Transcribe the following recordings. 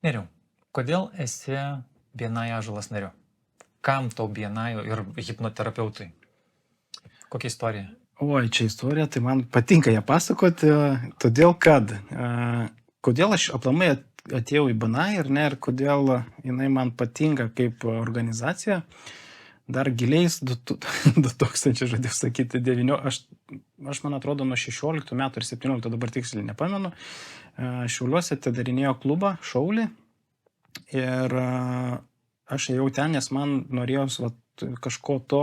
Neriau, kodėl esi BNI Ąžuolas nariu? Kam tau BNI ir hipnoterapeutui? Kokia istorija? Oi, čia istorija, tai man patinka ją pasakoti, todėl kad, kodėl aš aplamai atėjau į BNI ir kodėl jinai man patinka kaip organizacija, dar giliais 2000, žodžiu sakyti, 9, aš man atrodo nuo 16 metų ir 17, dabar tiksliai nepamenu, Šiauliuose atidarinėjo klubą Šaulį ir aš ėjau ten, nes man norėjos kažko to,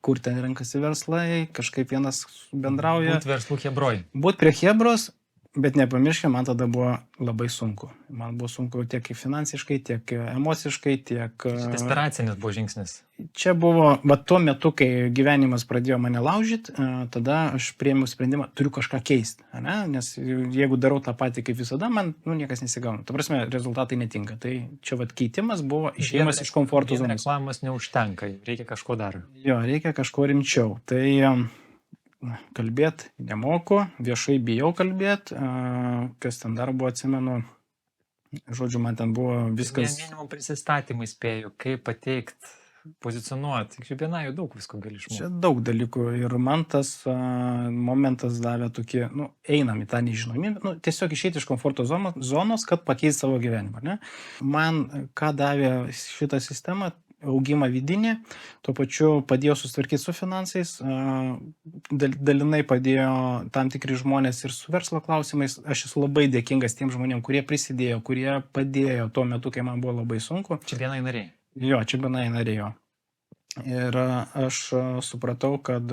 kur ten renkasi verslai, kažkaip vienas bendrauja. Būt verslų hebroj. Būt prie hebros, bet nepamirškime, man tada buvo labai sunku. Man buvo sunku tiek finansiškai, tiek emociškai, tiek... Desperacinis buvo žingsnis. Čia buvo, tuo metu, kai gyvenimas pradėjo mane laužyti, tada aš priėmiau sprendimą, turiu kažką keisti, ne? Nes jeigu darau tą patį kaip visada, man niekas nesigauna. Ta prasme, rezultatai netinka. Tai čia keitimas buvo išėjimas iš komforto zonos. Reklamas neužtenka, reikia kažko dar. Jo, reikia kažko rimčiau. Tai kalbėt nemoku, viešai bijau kalbėt, kas ten dar buvo, atsimenu. Žodžiu, man ten buvo viskas... Minimum prisistatymai spėju, kaip pateikt, pozicionuoti. Tik BNI daug visko gali išmokti. Čia daug dalykų ir man tas momentas davė tokį, einam į tą nežinomybę, tiesiog išeiti iš komforto zonos, kad pakeisti savo gyvenimą, ne? Man ką davė šitą sistemą, augimą vidinį, tuo pačiu padėjo susitvarkyti su finansais, dalinai padėjo tam tikri žmonės ir su verslo klausimais. Aš esu labai dėkingas tiem žmonėm, kurie prisidėjo, kurie padėjo tuo metu, kai man buvo labai sunku. Čia BNI nariai? Jo, čia BNI nariai. Ir aš supratau, kad,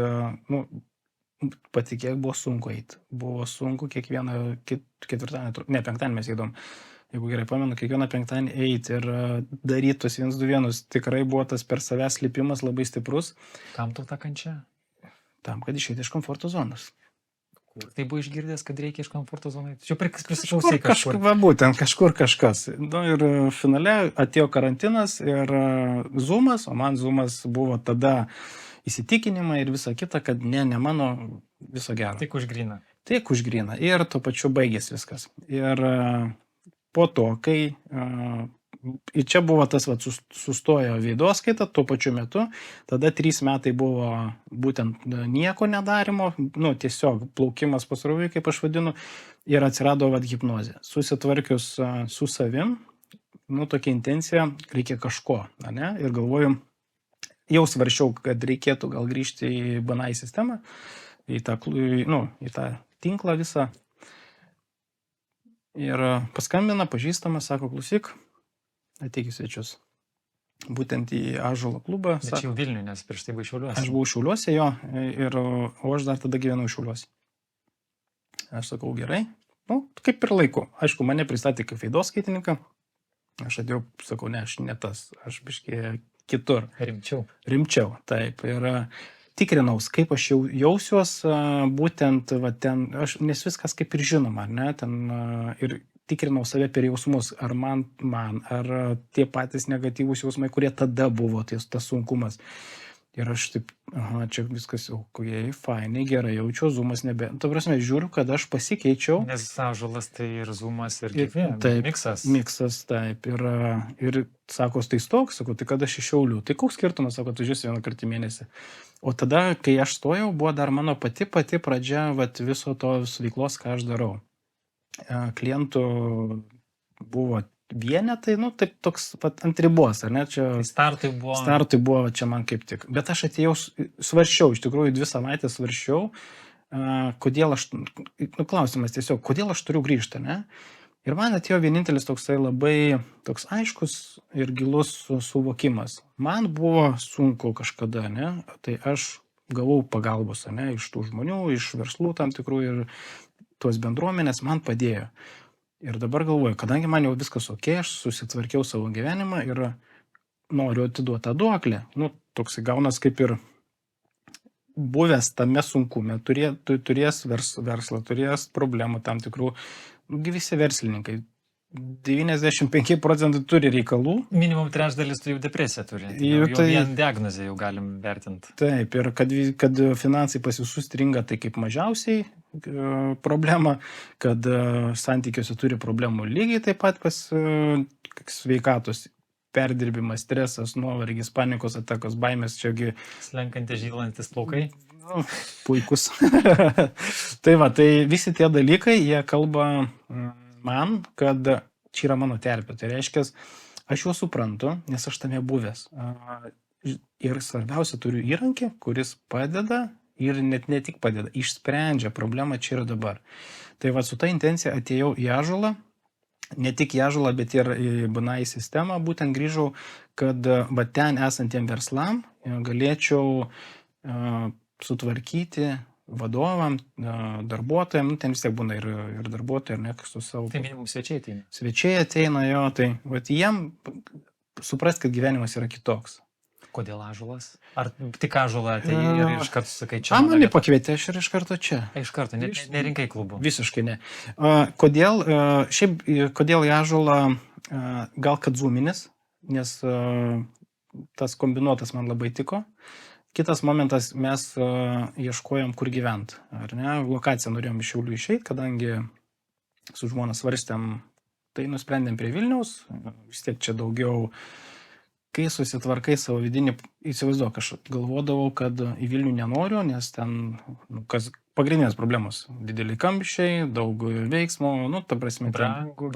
patikėk, buvo sunku eiti. Buvo sunku kiekvieną ketvirtadienį, ne, penktadienį mes eidom. Jeigu gerai pamenu, kiekvieną penktadienį eiti ir daryti tos 1-2-1, tikrai buvo tas per savęs lipimas labai stiprus. Kam tau ta kančia? Tam, kad išeiti iš komforto zonos. Kur tai buvo išgirdęs, kad reikia iš komforto zonos? Čia prisiklausai kažkur. Būtent kažkur kažkas. Ir finale atėjo karantinas ir Zoomas, o man Zoomas buvo tada įsitikinimai ir visa kita, kad ne mano, viso gero. Tik užgryna. Tik užgryna. Ir tuo pačiu baigės viskas. Ir po to, kai čia buvo tas, sustojo veidoskaita tuo pačiu metu, tada 3 metai buvo būtent nieko nedarimo, tiesiog plaukimas pasroviui, kaip aš vadinu, ir atsirado hipnozė. Susitvarkius su savim, tokia intencija, reikia kažko, ne? Ir galvoju, jau svarsčiau, kad reikėtų gal grįžti į BNI sistemą, į tą tinklą visą. Ir paskambina pažįstamas, sako, klausyk, ateik į svečius. Būtent į Ąžuolo klubą. Bet čia jau Vilniuje, nes prieš tai buvau Šiauliuose. Aš buvau Šiauliuose, jo, o aš dar tada gyvenau Šiauliuose. Aš sakau, gerai, kaip ir laiku. Aišku, mane pristatė kaip veidoskaitininką. Aš atėjau, sakau, ne, aš ne tas, aš biškį kitur. Rimčiau, taip. Ir tikrinaus, kaip aš jausiuos, būtent ten, nes viskas kaip ir žinoma, ne, ten ir tikrinau save per jausmus, ar man, ar tie patys negatyvūs jausmai, kurie tada buvo, tas sunkumas. Ir aš taip, čia viskas, fainai, gerai, jaučiu, Zoomas nebe. Ta prasme, žiūriu, kad aš pasikeičiau. Nes Ąžuolas tai ir Zoomas ir miksas. Miksas, taip. Ir sako, tai toks, sakau, tai kad aš iš Šiaulių. Tai koks skirtumas, sako, tu žiūrėsi 1 kartą į mėnesį. O tada, kai aš stojau, buvo dar mano pati pradžia viso tos veiklos, ką aš darau. Klientų buvo vienetai, taip toks ant ribos, ar ne? Čia startui buvo čia man kaip tik. Bet aš atėjau, svarsčiau, iš tikrųjų 2 savaitės svarsčiau, kodėl aš, klausimas tiesiog, kodėl aš turiu grįžti, ne? Ir man atėjo vienintelis toksai labai toks aiškus ir gilus suvokimas. Man buvo sunku kažkada, ne? Tai aš gavau pagalbos, ne? Iš tų žmonių, iš verslų tam tikrų ir tos bendruomenės man padėjo. Ir dabar galvoju, kadangi man jau viskas ok, aš susitvarkiau savo gyvenimą ir noriu atiduoti tą duoklę. Toksai gaunas kaip ir buvęs tame sunkume, turės verslą, turės problemų tam tikrų. Visi verslininkai, 95% turi reikalų. Minimum trečdalis jau depresiją turi. Jau vien diagnozę jau galim vertinti. Taip, ir kad finansai pas visus stringa, tai kaip mažiausiai problema, kad santykiuose turi problemų lygiai taip pat sveikatos perdirbimas, stresas, nuovargis, panikos atakos, baimės, čiagi Slenkantis žylantis plaukai. nu, puikus. Tai va, tai visi tie dalykai, jie kalba man, kad čia yra mano terpė. Tai reiškia, aš juos suprantu, nes aš tame buvęs. Ir svarbiausia, turiu įrankį, kuris padeda ir net ne tik padeda, išsprendžia problemą čia ir dabar. Tai va, su ta intencija atėjau į Ąžuolą, ne tik į Ąžuolą, bet ir į BNI sistemą, būtent grįžau, kad va ten esantiem verslam galėčiau sutvarkyti vadovam, darbuotojams, ten vis tiek būna ir darbuotojai, ir ne, su savo... Tai minimum svečiai ateina. Svečiai ateina jo, tai va, jiem suprast, kad gyvenimas yra kitoks. Kodėl Ąžuolas? Ar tik Ąžuolą atėjai ir iš karto sakai, čia... Mane pakvietė, aš ir iš karto čia. Iš karto, nerinkai klubų. Visiškai ne. Kodėl, šiaip, kodėl į Ąžuolą, gal kad zoominis, nes tas kombinuotas man labai tiko. Kitas momentas, mes ieškojom, kur gyventi. Ar ne? Lokaciją norėjom iš Šiaulių išeiti, kadangi su žmona svarstėm, tai nusprendėm prie Vilniaus. Vis tiek čia daugiau, kai susitvarkai savo vidinį, įsivaizduok, aš galvodavau, kad į Vilnių nenoriu, nes ten, kas pagrindinės problemos. Dideli kamščiai, daug veiksmo, nu, ta prasme, Brangu.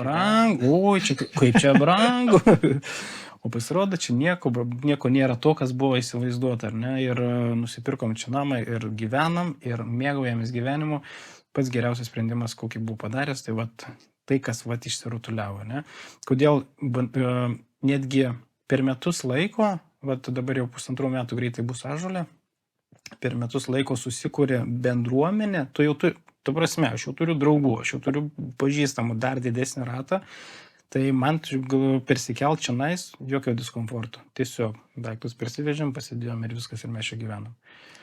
oi, čia, kaip čia brangu. O pasirodo, čia nieko nėra to, kas buvo įsivaizduota, ar ne? Ir nusipirkom čia namą ir gyvenam, ir mėgaujamės gyvenimu. Pats geriausias sprendimas, kokį buvau padaręs, tai vat, tai kas vat išsirutuliavo, ne? Kodėl netgi per metus laiko, vat dabar jau 1,5 metų greitai bus Ąžuole, per metus laiko susikūrė bendruomenė, tu prasme, aš jau turiu draugų, aš jau turiu pažįstamų dar didesnį ratą. Tai man persikelt čia nais, jokio diskomforto. Tiesiog daiktus persivežėm, pasidėjom ir viskas, ir mes čia gyvenam.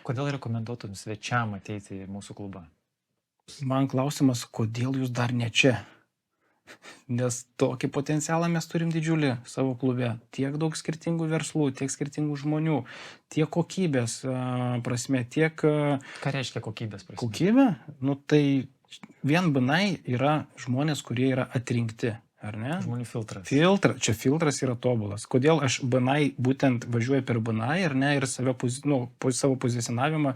Kodėl rekomenduotum svečiam ateiti į mūsų klubą? Man klausimas, kodėl jūs dar ne čia? Nes tokį potencialą mes turim didžiulį savo klube. Tiek daug skirtingų verslų, tiek skirtingų žmonių, tiek kokybės prasme, tiek... Ką reiškia kokybės prasme? Kokybė? Nu tai vien BNI yra žmonės, kurie yra atrinkti. Ar ne? Žmonių filtras. Čia filtras yra tobulas. Kodėl aš BNI būtent važiuoju per BNI ir ne, ir savo pozicionavimą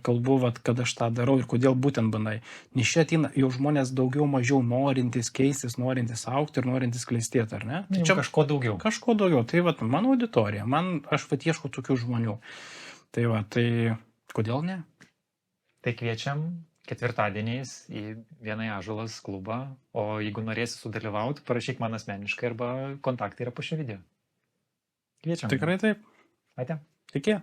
kalbu, kad aš tą darau ir kodėl būtent BNI. Nes čia ateina jau žmonės daugiau mažiau norintys keistis, norintys augti ir norintys klestėti, ar ne? Tai čia kažko daugiau. Kažko daugiau. Tai vat, mano auditorija, aš vat ieškau tokių žmonių. Tai va, tai kodėl ne? Tai kviečiam ketvirtadieniais į BNI Ąžuolas klubą, o jeigu norėsi sudalyvauti, parašyk man asmeniškai arba kontaktai yra po šio video. Kviečiam. Tikrai taip. Ate. Iki.